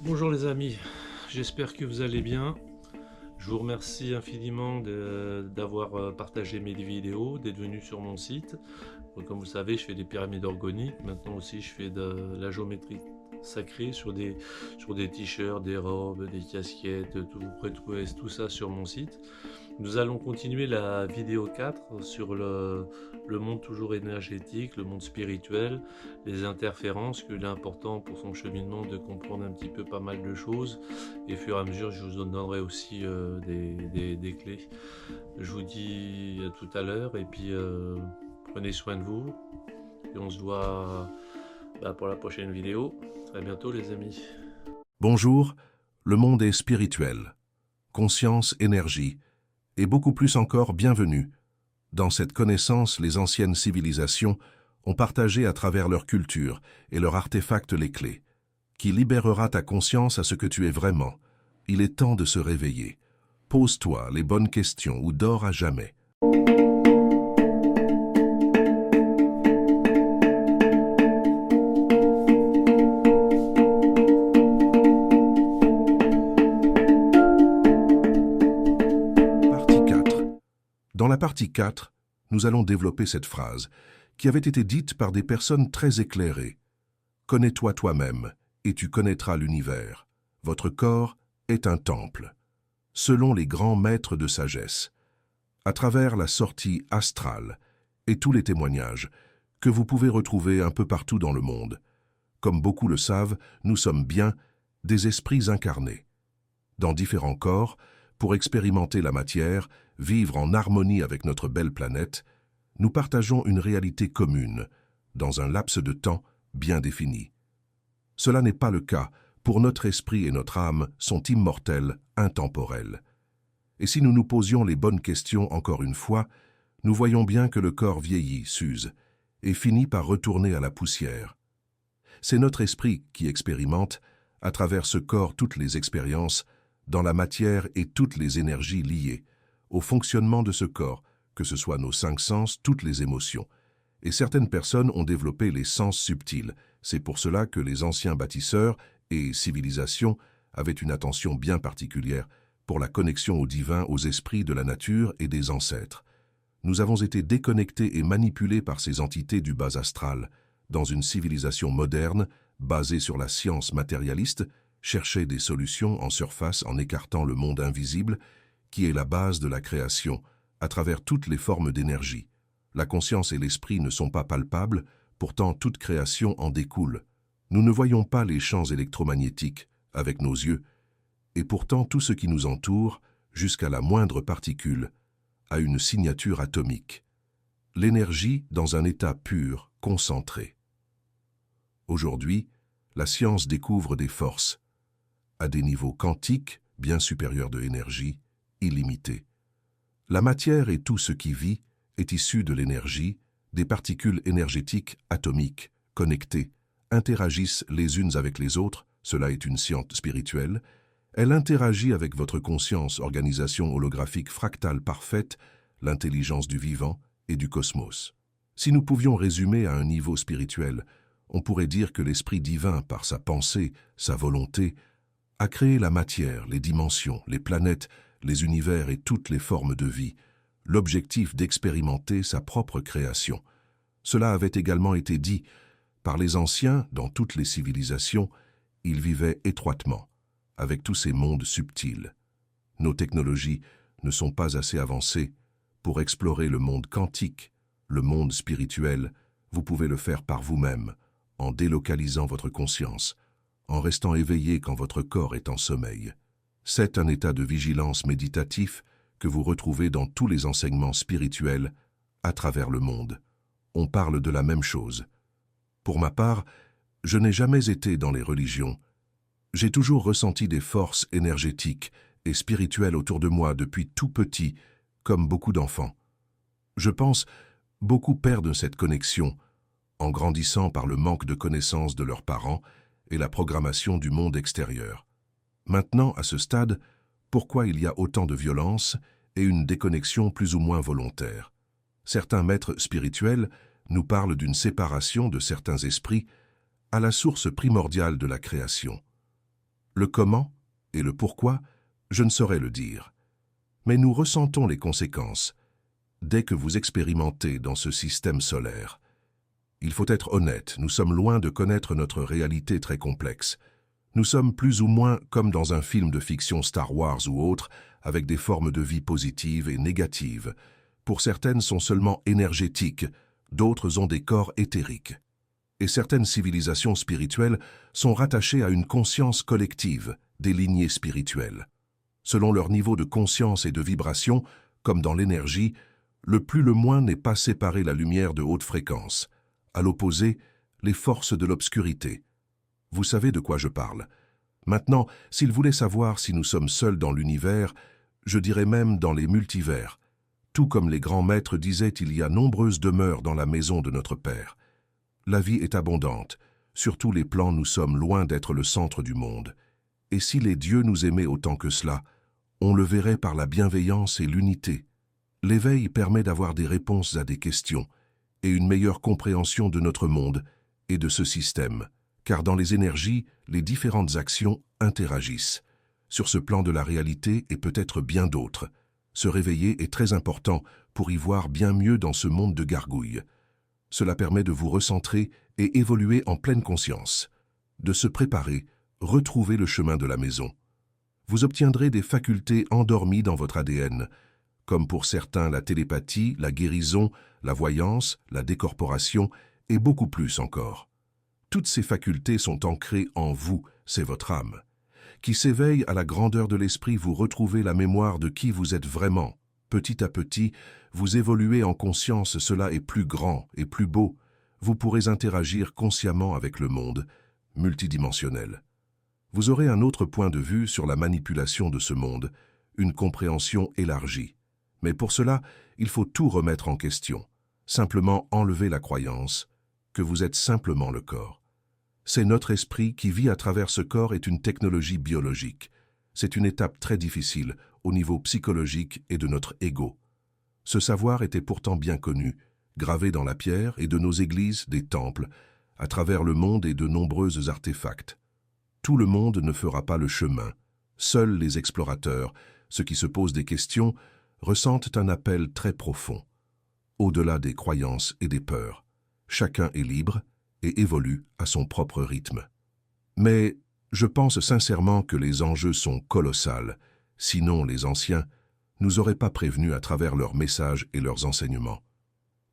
Bonjour les amis, j'espère que vous allez bien. Je vous remercie infiniment d'avoir partagé mes vidéos, d'être venu sur mon site. Comme vous savez, je fais des pyramides organiques. Maintenant aussi, je fais de la géométrie sacrée sur des t-shirts, des robes, des casquettes. Vous pourrez trouver tout ça sur mon site. Nous allons continuer la vidéo 4 sur le monde toujours énergétique, le monde spirituel, les interférences, qu'il est important pour son cheminement de comprendre un petit peu pas mal de choses. Et au fur et à mesure, je vous donnerai aussi des clés. Je vous dis à tout à l'heure et puis prenez soin de vous. Et on se voit pour la prochaine vidéo. À bientôt les amis. Bonjour, le monde est spirituel, conscience, énergie, et beaucoup plus encore bienvenue. Dans cette connaissance, les anciennes civilisations ont partagé à travers leur culture et leurs artefacts les clés, qui libérera ta conscience à ce que tu es vraiment. Il est temps de se réveiller. Pose-toi les bonnes questions ou dors à jamais. Partie 4. Dans la partie 4, nous allons développer cette phrase, qui avait été dite par des personnes très éclairées. Connais-toi toi-même, et tu connaîtras l'univers. Votre corps est un temple, selon les grands maîtres de sagesse. À travers la sortie astrale et tous les témoignages que vous pouvez retrouver un peu partout dans le monde. Comme beaucoup le savent, nous sommes bien des esprits incarnés, dans différents corps, pour expérimenter la matière, vivre en harmonie avec notre belle planète. Nous partageons une réalité commune, dans un laps de temps bien défini. Cela n'est pas le cas, pour notre esprit et notre âme sont immortels, intemporels. Et si nous nous posions les bonnes questions encore une fois, nous voyons bien que le corps vieillit, s'use, et finit par retourner à la poussière. C'est notre esprit qui expérimente, à travers ce corps, toutes les expériences, dans la matière et toutes les énergies liées, au fonctionnement de ce corps, que ce soit nos 5 sens, toutes les émotions. Et certaines personnes ont développé les sens subtils. C'est pour cela que les anciens bâtisseurs et civilisations avaient une attention bien particulière pour la connexion au divin, aux esprits de la nature et des ancêtres. Nous avons été déconnectés et manipulés par ces entités du bas astral, dans une civilisation moderne, basée sur la science matérialiste, chercher des solutions en surface en écartant le monde invisible, qui est la base de la création, à travers toutes les formes d'énergie. La conscience et l'esprit ne sont pas palpables, pourtant toute création en découle. Nous ne voyons pas les champs électromagnétiques avec nos yeux, et pourtant tout ce qui nous entoure, jusqu'à la moindre particule, a une signature atomique. L'énergie dans un état pur, concentré. Aujourd'hui, la science découvre des forces, à des niveaux quantiques, bien supérieurs de énergie, illimités. La matière et tout ce qui vit est issu de l'énergie, des particules énergétiques atomiques, connectées, interagissent les unes avec les autres, cela est une science spirituelle. Elle interagit avec votre conscience, organisation holographique fractale parfaite, l'intelligence du vivant et du cosmos. Si nous pouvions résumer à un niveau spirituel, on pourrait dire que l'esprit divin, par sa pensée, sa volonté, a créé la matière, les dimensions, les planètes, les univers et toutes les formes de vie, l'objectif d'expérimenter sa propre création. Cela avait également été dit par les anciens dans toutes les civilisations, ils vivaient étroitement avec tous ces mondes subtils. Nos technologies ne sont pas assez avancées pour explorer le monde quantique, le monde spirituel. Vous pouvez le faire par vous-même, en délocalisant votre conscience, en restant éveillé quand votre corps est en sommeil. C'est un état de vigilance méditatif que vous retrouvez dans tous les enseignements spirituels à travers le monde. On parle de la même chose. Pour ma part, je n'ai jamais été dans les religions. J'ai toujours ressenti des forces énergétiques et spirituelles autour de moi depuis tout petit, comme beaucoup d'enfants. Je pense, beaucoup perdent cette connexion, en grandissant par le manque de connaissances de leurs parents et la programmation du monde extérieur. Maintenant, à ce stade, pourquoi il y a autant de violence et une déconnexion plus ou moins volontaire? Certains maîtres spirituels nous parlent d'une séparation de certains esprits à la source primordiale de la création. Le comment et le pourquoi, je ne saurais le dire. Mais nous ressentons les conséquences dès que vous expérimentez dans ce système solaire. Il faut être honnête, nous sommes loin de connaître notre réalité très complexe. Nous sommes plus ou moins comme dans un film de fiction Star Wars ou autre, avec des formes de vie positives et négatives. Pour certaines sont seulement énergétiques, d'autres ont des corps éthériques. Et certaines civilisations spirituelles sont rattachées à une conscience collective, des lignées spirituelles. Selon leur niveau de conscience et de vibration, comme dans l'énergie, le plus le moins n'est pas séparer la lumière de haute fréquence. À l'opposé, les forces de l'obscurité. Vous savez de quoi je parle. Maintenant, s'il voulait savoir si nous sommes seuls dans l'univers, je dirais même dans les multivers. Tout comme les grands maîtres disaient, il y a nombreuses demeures dans la maison de notre Père. La vie est abondante. Sur tous les plans, nous sommes loin d'être le centre du monde. Et si les dieux nous aimaient autant que cela, on le verrait par la bienveillance et l'unité. L'éveil permet d'avoir des réponses à des questions et une meilleure compréhension de notre monde et de ce système, car dans les énergies, les différentes actions interagissent. Sur ce plan de la réalité et peut-être bien d'autres, se réveiller est très important pour y voir bien mieux dans ce monde de gargouilles. Cela permet de vous recentrer et évoluer en pleine conscience, de se préparer, retrouver le chemin de la maison. Vous obtiendrez des facultés endormies dans votre ADN, comme pour certains la télépathie, la guérison, la voyance, la décorporation et beaucoup plus encore. Toutes ces facultés sont ancrées en vous, c'est votre âme. Qui s'éveille à la grandeur de l'esprit, vous retrouvez la mémoire de qui vous êtes vraiment. Petit à petit, vous évoluez en conscience, cela est plus grand et plus beau. Vous pourrez interagir consciemment avec le monde, multidimensionnel. Vous aurez un autre point de vue sur la manipulation de ce monde, une compréhension élargie. Mais pour cela, il faut tout remettre en question, simplement enlever la croyance que vous êtes simplement le corps. C'est notre esprit qui vit à travers ce corps est une technologie biologique. C'est une étape très difficile au niveau psychologique et de notre ego. Ce savoir était pourtant bien connu, gravé dans la pierre et de nos églises, des temples, à travers le monde et de nombreux artefacts. Tout le monde ne fera pas le chemin. Seuls les explorateurs, ceux qui se posent des questions, ressentent un appel très profond. Au-delà des croyances et des peurs, chacun est libre et évolue à son propre rythme. Mais je pense sincèrement que les enjeux sont colossaux, sinon les anciens nous auraient pas prévenus à travers leurs messages et leurs enseignements.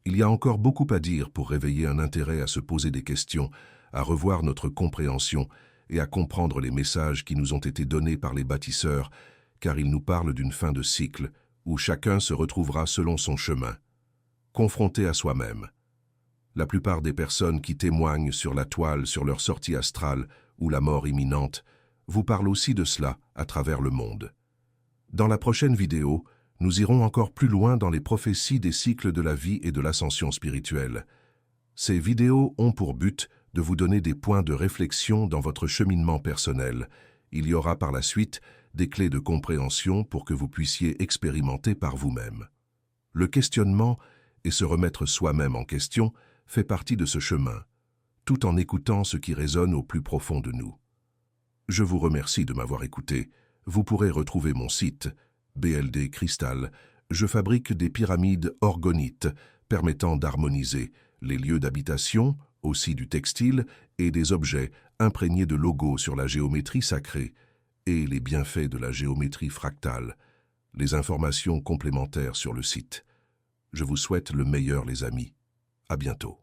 Il y a encore beaucoup à dire pour réveiller un intérêt à se poser des questions, à revoir notre compréhension et à comprendre les messages qui nous ont été donnés par les bâtisseurs, car ils nous parlent d'une fin de cycle où chacun se retrouvera selon son chemin, confronté à soi-même. La plupart des personnes qui témoignent sur la toile sur leur sortie astrale ou la mort imminente vous parlent aussi de cela à travers le monde. Dans la prochaine vidéo, nous irons encore plus loin dans les prophéties des cycles de la vie et de l'ascension spirituelle. Ces vidéos ont pour but de vous donner des points de réflexion dans votre cheminement personnel. Il y aura par la suite des clés de compréhension pour que vous puissiez expérimenter par vous-même. Le questionnement et se remettre soi-même en question fait partie de ce chemin, tout en écoutant ce qui résonne au plus profond de nous. Je vous remercie de m'avoir écouté. Vous pourrez retrouver mon site, BLD Cristal. Je fabrique des pyramides orgonites permettant d'harmoniser les lieux d'habitation, aussi du textile et des objets imprégnés de logos sur la géométrie sacrée et les bienfaits de la géométrie fractale. Les informations complémentaires sur le site. Je vous souhaite le meilleur, les amis. À bientôt.